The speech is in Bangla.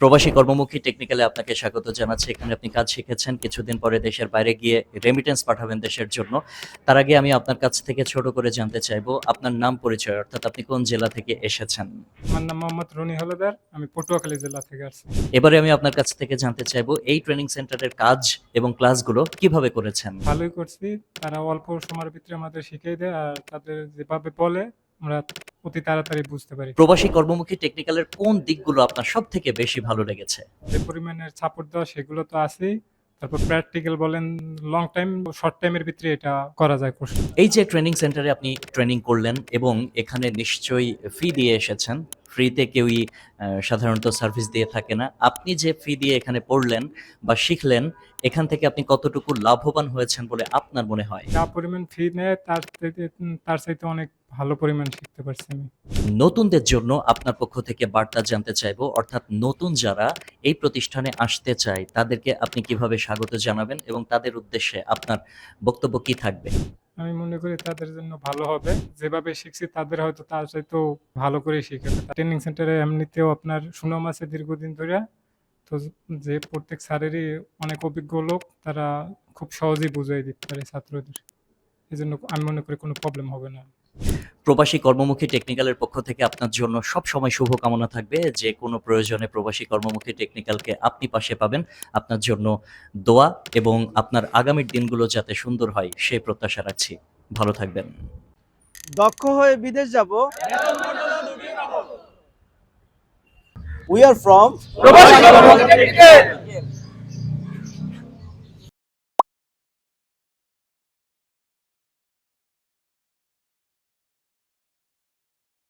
প্রবাসী কর্মমুখী টেকনিক্যালে আপনাকে স্বাগত জানাচ্ছি। এখানে আপনি কাজ শিখেছেন। কিছুদিন পরে দেশের বাইরে গিয়ে রেমিটেন্স পাঠাবেন দেশের জন্য। তার আগে আমি আপনার কাছ থেকে ছোট করে জানতে চাইবো আপনার নাম পরিচয়, অর্থাৎ আপনি কোন জেলা থেকে এসেছেন? আমার নাম মোহাম্মদ রনি হলদার। আমি পটুয়াখালী জেলা থেকে আসছি। এবারে আমি আপনার কাছ থেকে জানতে চাইবো এই ট্রেনিং সেন্টারের কাজ এবং ক্লাসগুলো কিভাবে করেছেন? ভালোই করছি। তারা অল্প সময়ের ভিতরে আমাদের শিখিয়ে দেয়, আর তাদের যেভাবে বলে আমরা অতি তাড়াতাড়ি বুঝতে পারি। প্রবাসী কর্মমুখী টেকনিক্যালের কোন দিকগুলো আপনার সবথেকে বেশি ভালো লেগেছে? যে পরিমাণের সাপোর্ট দেওয়া সেগুলো তো আছেই। তারপর প্র্যাকটিক্যাল বলেন, লং টাইম, শর্ট টাইমের ভিতরে এটা করা যায় কোর্স। এই যে ট্রেনিং সেন্টারে আপনি ট্রেনিং করলেন এবং এখানে নিশ্চয়ই ফি দিয়ে এসেছেন। ফ্রিতে কেউই সাধারণত সার্ভিস দিয়ে থাকে না। আপনি যে ফি দিয়ে এখানে পড়লেন বা শিখলেন, এখান থেকে আপনি কতটুকু লাভবান হয়েছেন বলে আপনার মনে হয়? যা পরিমাণ ফি নেয় তার চাইতে অনেক ভালো পরিমাণ শিখতে পারছি আমি। নতুনদের জন্য আপনার পক্ষ থেকে বার্তা জানতে চাইবো, অর্থাৎ নতুন যারা এই প্রতিষ্ঠানে আসতে চায় তাদেরকে আপনি কিভাবে স্বাগত জানাবেন এবং তাদের উদ্দেশ্যে আপনার বক্তব্য কি থাকবে? আমি মনে করি তাদের জন্য ভালো হবে। যেভাবে শিখছি তাদের হয়তো তার চাইতেও ভালো করে শিখাবে। ট্রেনিং সেন্টারে এমনিতেও আপনার সুনাম আছে দীর্ঘদিন ধরে। তো যে প্রত্যেক স্যারেরই অনেক অভিজ্ঞ লোক, তারা খুব সহজেই বুঝিয়ে দিতে পারে ছাত্রদের। এজন্য আমি মনে করি কোনো প্রবলেম হবে না। প্রবাসী কর্মমুখী টেকনিক্যালের পক্ষ থেকে আপনার জন্য সবসময় শুভকামনা থাকবে। যে কোনো প্রয়োজনে প্রবাসী কর্মমুখী টেকনিক্যালকে আপনি পাশে পাবেন। আপনার জন্য দোয়া এবং আপনার আগামীর দিনগুলো যাতে সুন্দর হয় সেই প্রত্যাশা রাখছি। ভালো থাকবেন। দক্ষ হয়ে বিদেশ যাব। We are from প্রবাসী কর্মমুখী টেকনিক্যাল।